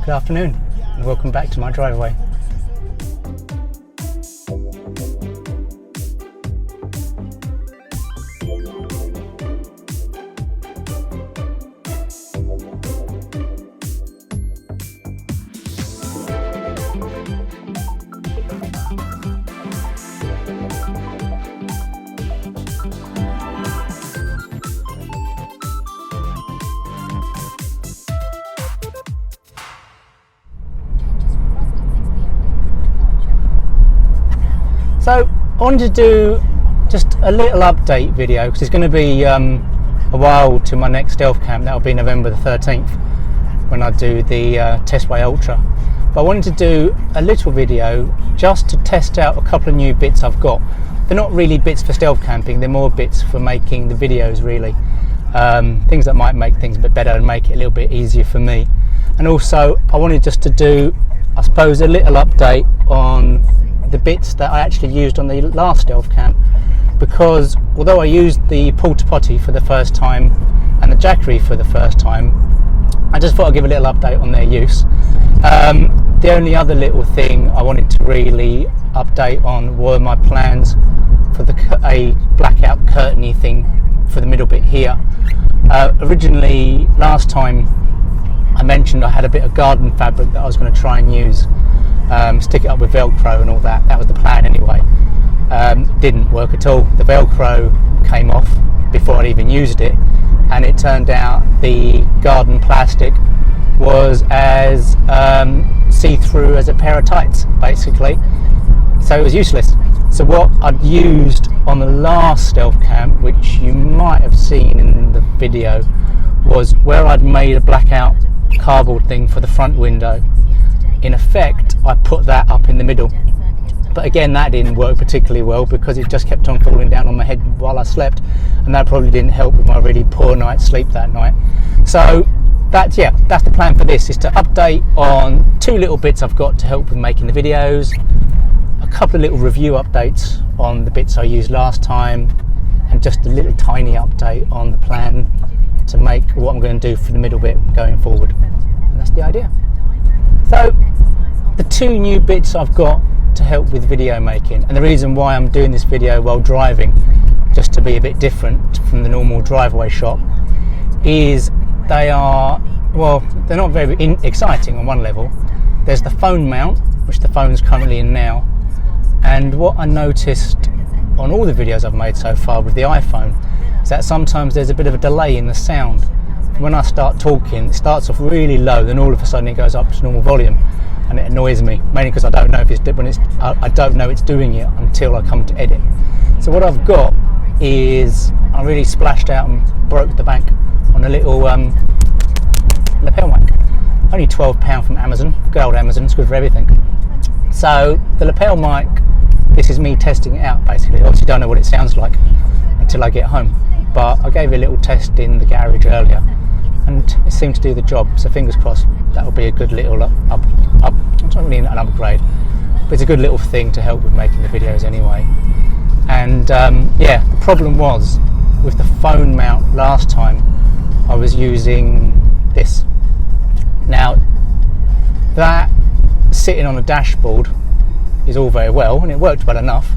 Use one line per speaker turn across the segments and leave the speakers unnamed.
Good afternoon and welcome back to my driveway. So I wanted to do just a little update video because it's going to be a while to my next stealth camp. That'll be November the 13th when I do the Testway Ultra. But I wanted to do a little video just to test out a couple of new bits I've got. They're not really bits for stealth camping, they're more bits for making the videos really. Things that might make things a bit better and make it a little bit easier for me. And also I wanted just to do, I suppose, a little update on the bits that I actually used on the last stealth camp, because although I used the Porta Potty for the first time and the Jackery for the first time, I just thought I'd give a little update on their use. The only other little thing I wanted to really update on were my plans for a blackout curtain-y thing for the middle bit here. Originally, last time I mentioned I had a bit of garden fabric that I was going to try and use. Stick it up with Velcro and all that. That was the plan anyway. Didn't work at all. The Velcro came off before I'd even used it, and it turned out the garden plastic was as see-through as a pair of tights, basically. So it was useless. So what I'd used on the last stealth camp, which you might have seen in the video, was where I'd made a blackout cardboard thing for the front window. In effect, I put that up in the middle, but again that didn't work particularly well because it just kept on falling down on my head while I slept, and that probably didn't help with my really poor night's sleep that night. So that's the plan for this, is to update on two little bits I've got to help with making the videos, a couple of little review updates on the bits I used last time, and just a little tiny update on the plan to make what I'm going to do for the middle bit going forward. And that's the idea. So the two new bits I've got to help with video making, and the reason why I'm doing this video while driving, just to be a bit different from the normal driveway shot, is they're not very exciting on one level. There's the phone mount, which the phone's currently in now, and what I noticed on all the videos I've made so far with the iPhone is that sometimes there's a bit of a delay in the sound. When I start talking, it starts off really low, then all of a sudden it goes up to normal volume, and it annoys me, mainly because I don't know if I don't know it's doing it until I come to edit. So what I've got is I really splashed out and broke the bank on a little lapel mic, only £12 from Amazon. Good old Amazon, it's good for everything. So the lapel mic, this is me testing it out basically. Obviously don't know what it sounds like until I get home, but I gave it a little test in the garage earlier and it seemed to do the job, so fingers crossed that'll be a good little it's not really an upgrade, but it's a good little thing to help with making the videos anyway. And the problem was with the phone mount last time I was using this. Now that sitting on a dashboard is all very well and it worked well enough,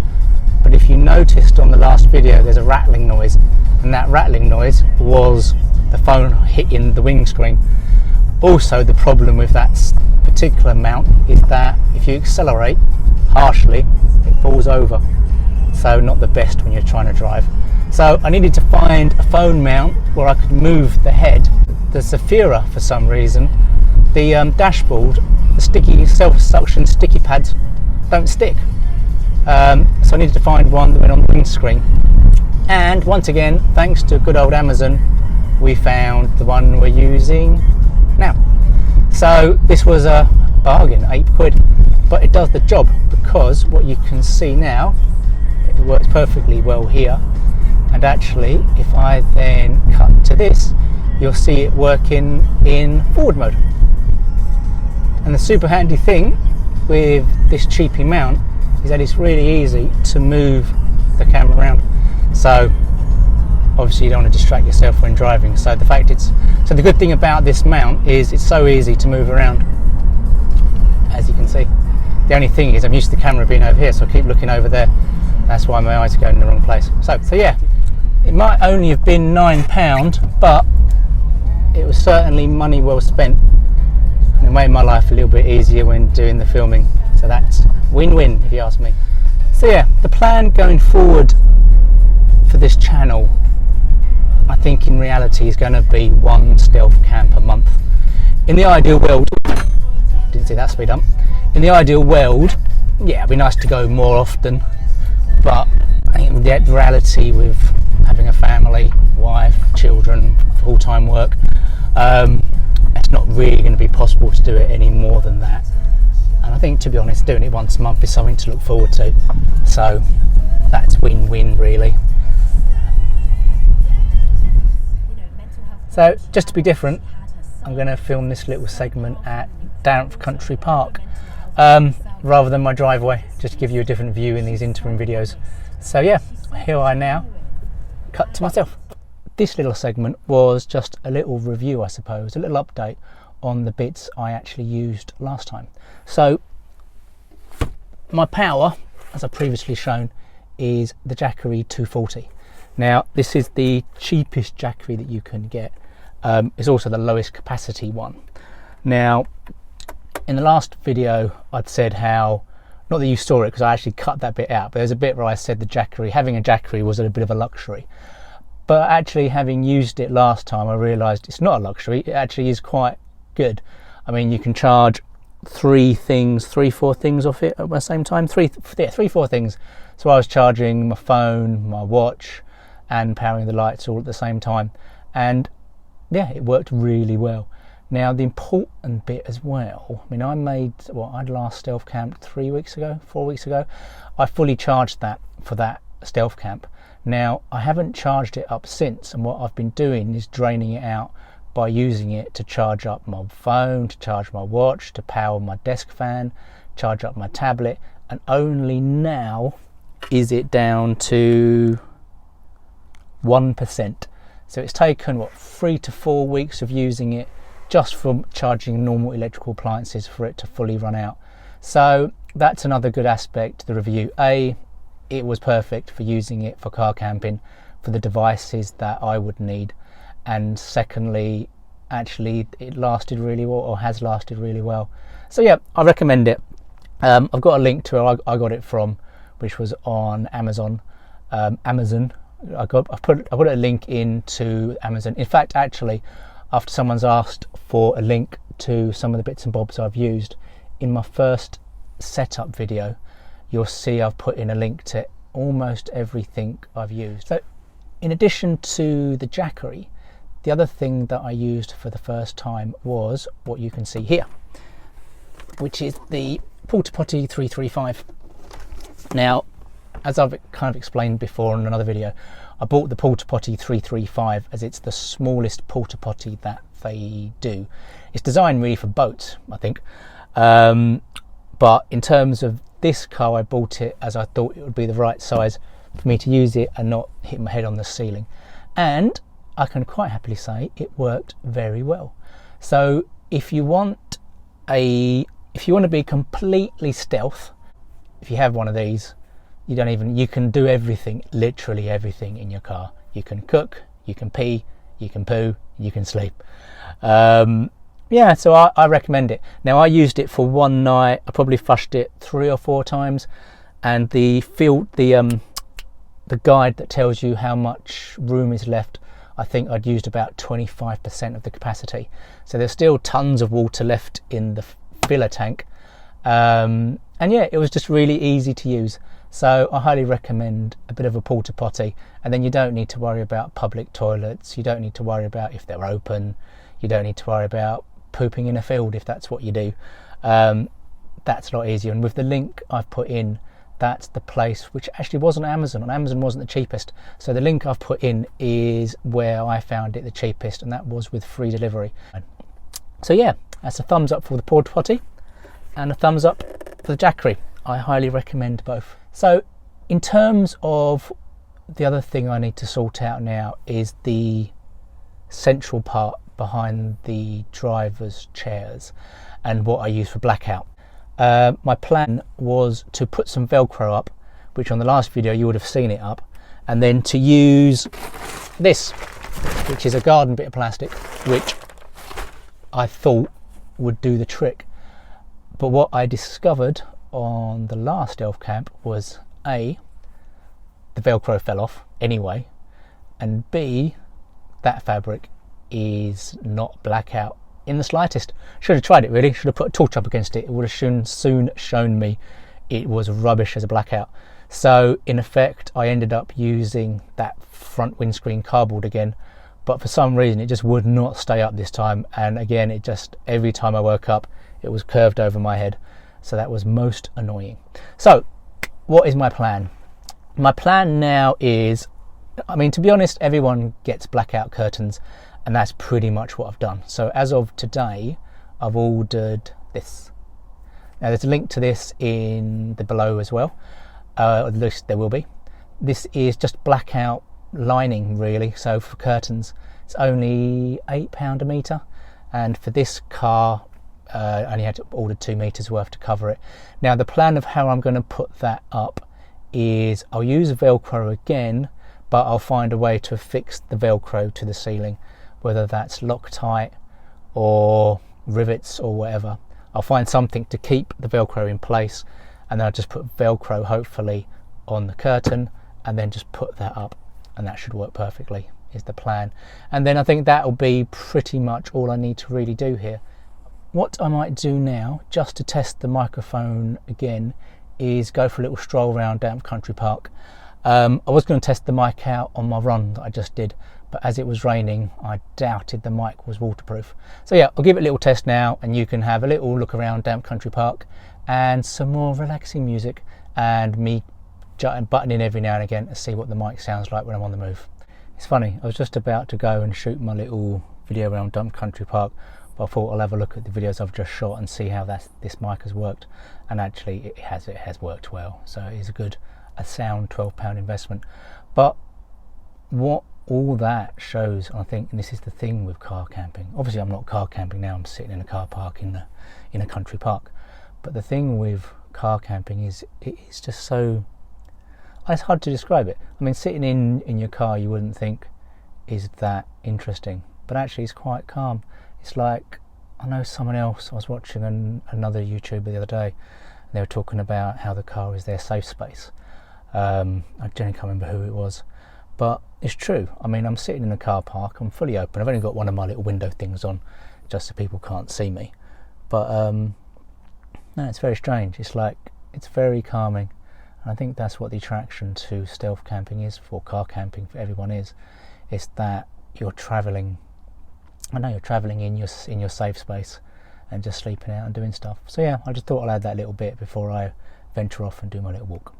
but if you noticed on the last video there's a rattling noise, and that rattling noise was the phone hitting the windscreen. Also, the problem with that particular mount is that if you accelerate harshly it falls over, so not the best when you're trying to drive. So I needed to find a phone mount where I could move the head. The Zafira, for some reason, the dashboard, the sticky self-suction sticky pads don't stick, so I needed to find one that went on the windscreen, and once again thanks to good old Amazon we found the one we're using now. So this was a bargain, £8, but it does the job, because what you can see now, it works perfectly well here, and actually if I then cut to this you'll see it working in forward mode. And the super handy thing with this cheapy mount is that it's really easy to move the camera around. So obviously you don't want to distract yourself when driving. So the good thing about this mount is it's so easy to move around. as you can see. The only thing is I'm used to the camera being over here, so I keep looking over there. That's why my eyes are going in the wrong place. So yeah, it might only have been £9, but it was certainly money well spent. And it made my life a little bit easier when doing the filming. So that's win-win, if you ask me. So yeah, the plan going forward for this channel, I think in reality is going to be one stealth camp a month. In the ideal world, didn't see that speed up. In the ideal world, yeah, it'd be nice to go more often, but I think the reality with having a family, wife, children, full-time work, it's not really going to be possible to do it any more than that. And I think, to be honest, doing it once a month is something to look forward to. So that's win-win, really. So just to be different, I'm going to film this little segment at Danth Country Park rather than my driveway, just to give you a different view in these interim videos. So yeah, here I now cut to myself. This little segment was just a little review, I suppose, a little update on the bits I actually used last time. So my power, as I've previously shown, is the Jackery 240. Now this is the cheapest Jackery that you can get. It's also the lowest capacity one. Now in the last video I'd said how, not that you saw it because I actually cut that bit out, but there's a bit where I said the Jackery, having a Jackery was a bit of a luxury. But actually, having used it last time, I realised it's not a luxury. It actually is quite good. I mean, you can charge three, four things off it at the same time. Three, four things. So I was charging my phone, my watch, and powering the lights all at the same time. And yeah, it worked really well. Now, the important bit as well, I mean, I'd last stealth camped 4 weeks ago. I fully charged that for that stealth camp. Now, I haven't charged it up since, and what I've been doing is draining it out by using it to charge up my phone, to charge my watch, to power my desk fan, charge up my tablet, and only now is it down to 1%. So it's taken, what, 3 to 4 weeks of using it just from charging normal electrical appliances for it to fully run out. So that's another good aspect to the review. It was perfect for using it for car camping, for the devices that I would need. And secondly, actually it lasted really well, or has lasted really well. So yeah, I recommend it. I've got a link to where I got it from, which was on Amazon. I put a link into Amazon. In fact, actually, after someone's asked for a link to some of the bits and bobs I've used in my first setup video, you'll see I've put in a link to almost everything I've used. So in addition to the Jackery, the other thing that I used for the first time was what you can see here, which is the Porta Potty 335. Now, as I've kind of explained before in another video, I bought the Porta Potty 335 as it's the smallest porta potty that they do. It's designed really for boats, I think, but in terms of this car, I bought it as I thought it would be the right size for me to use it and not hit my head on the ceiling. And I can quite happily say it worked very well. So if you want to be completely stealth, if you have one of these, you can do everything, literally everything in your car. You can cook, you can pee, you can poo, you can sleep. Yeah, so I recommend it. Now, I used it for one night. I probably flushed it 3 or 4 times, and the guide that tells you how much room is left, I think I'd used about 25% of the capacity. So there's still tons of water left in the filler tank. And yeah, it was just really easy to use. So I highly recommend a bit of a porta potty, and then you don't need to worry about public toilets. You don't need to worry about if they're open. You don't need to worry about pooping in a field if that's what you do. That's a lot easier. And with the link I've put in, that's the place which actually was on Amazon. On Amazon wasn't the cheapest. So the link I've put in is where I found it the cheapest, and that was with free delivery. So yeah, that's a thumbs up for the porta potty and a thumbs up for the Jackery. I highly recommend both. So in terms of the other thing I need to sort out now is the central part behind the driver's chairs and what I use for Blackout. My plan was to put some Velcro up, which on the last video you would have seen it up, and then to use this, which is a garden bit of plastic, which I thought would do the trick. But what I discovered on the last elf camp was A, the Velcro fell off anyway, and B, that fabric is not Blackout in the slightest. Should have tried it really, should have put a torch up against it. It would have soon shown me it was rubbish as a Blackout. So in effect I ended up using that front windscreen cardboard again, but for some reason it just would not stay up this time, and again it just, every time I woke up it was curved over my head, so that was most annoying. So what is my plan? My plan now is, I mean, to be honest, everyone gets Blackout curtains, and that's pretty much what I've done. So as of today I've ordered this. Now there's a link to this in the below as well, at least there will be. This is just Blackout lining really, so for curtains it's only £8 a metre, and for this car I only had to order 2 meters worth to cover it. Now the plan of how I'm going to put that up is I'll use Velcro again, but I'll find a way to affix the Velcro to the ceiling, whether that's Loctite or rivets or whatever. I'll find something to keep the Velcro in place, and then I'll just put Velcro hopefully on the curtain and then just put that up, and that should work perfectly is the plan. And then I think that'll be pretty much all I need to really do here. What I might do now, just to test the microphone again, is go for a little stroll around Damp Country Park. I was going to test the mic out on my run that I just did, but as it was raining I doubted the mic was waterproof. So yeah, I'll give it a little test now, and you can have a little look around Damp Country Park and some more relaxing music and me buttoning every now and again to see what the mic sounds like when I'm on the move. It's funny, I was just about to go and shoot my little video around Damp Country Park, but I thought I'll have a look at the videos I've just shot and see how this mic has worked, and actually it has worked well. So it is a sound £12 investment. But what all that shows, I think, and this is the thing with car camping, obviously I'm not car camping now, I'm sitting in a car park in a country park, but the thing with car camping is it's just so, it's hard to describe it. I mean, sitting in your car you wouldn't think is that interesting, but actually it's quite calm. It's like, I know someone else, I was watching another YouTuber the other day, and they were talking about how the car is their safe space. I generally can't remember who it was, but it's true. I mean, I'm sitting in a car park, I'm fully open, I've only got one of my little window things on just so people can't see me, but no, it's very strange. It's like, it's very calming, and I think that's what the attraction to stealth camping is, for car camping for everyone is. It's that you're travelling, I know you're travelling in your safe space and just sleeping out and doing stuff. So yeah, I just thought I'll add that little bit before I venture off and do my little walk.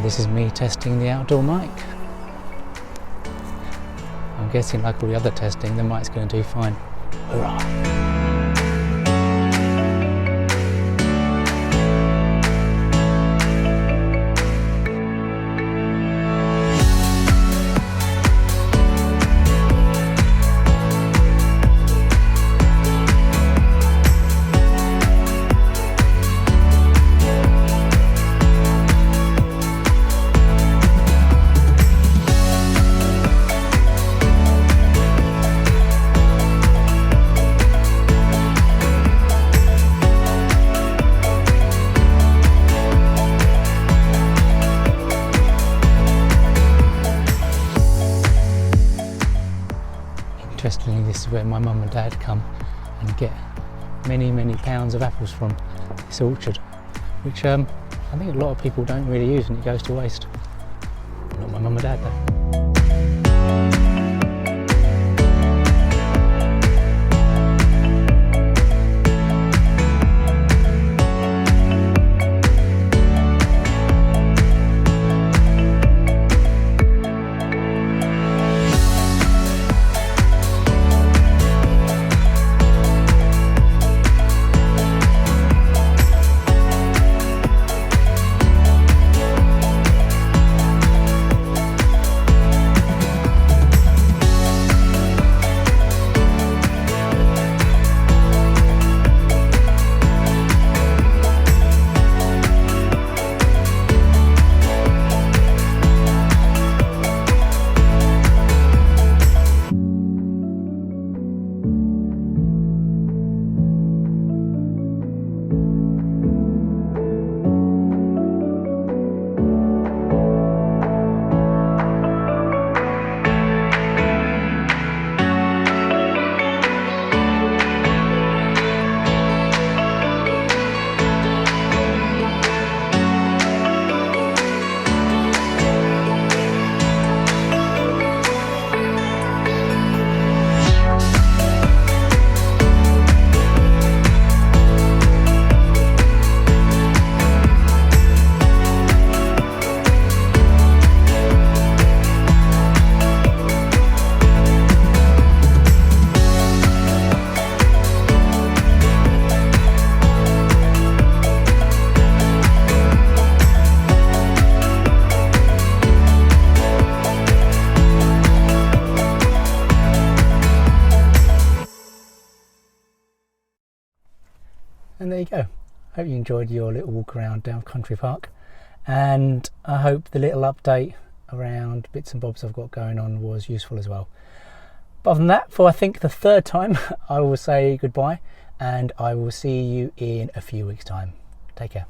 This is me testing the outdoor mic. I'm guessing, like all the other testing, the mic's going to do fine. Hurrah! Interestingly, this is where my mum and dad come and get many pounds of apples from, this orchard, which I think a lot of people don't really use and it goes to waste. Not my mum and dad though. you go. Hope you enjoyed your little walk around down Country Park, and I hope the little update around bits and bobs I've got going on was useful as well. But other than that, for I think the third time, I will say goodbye, and I will see you in a few weeks' time. Take care.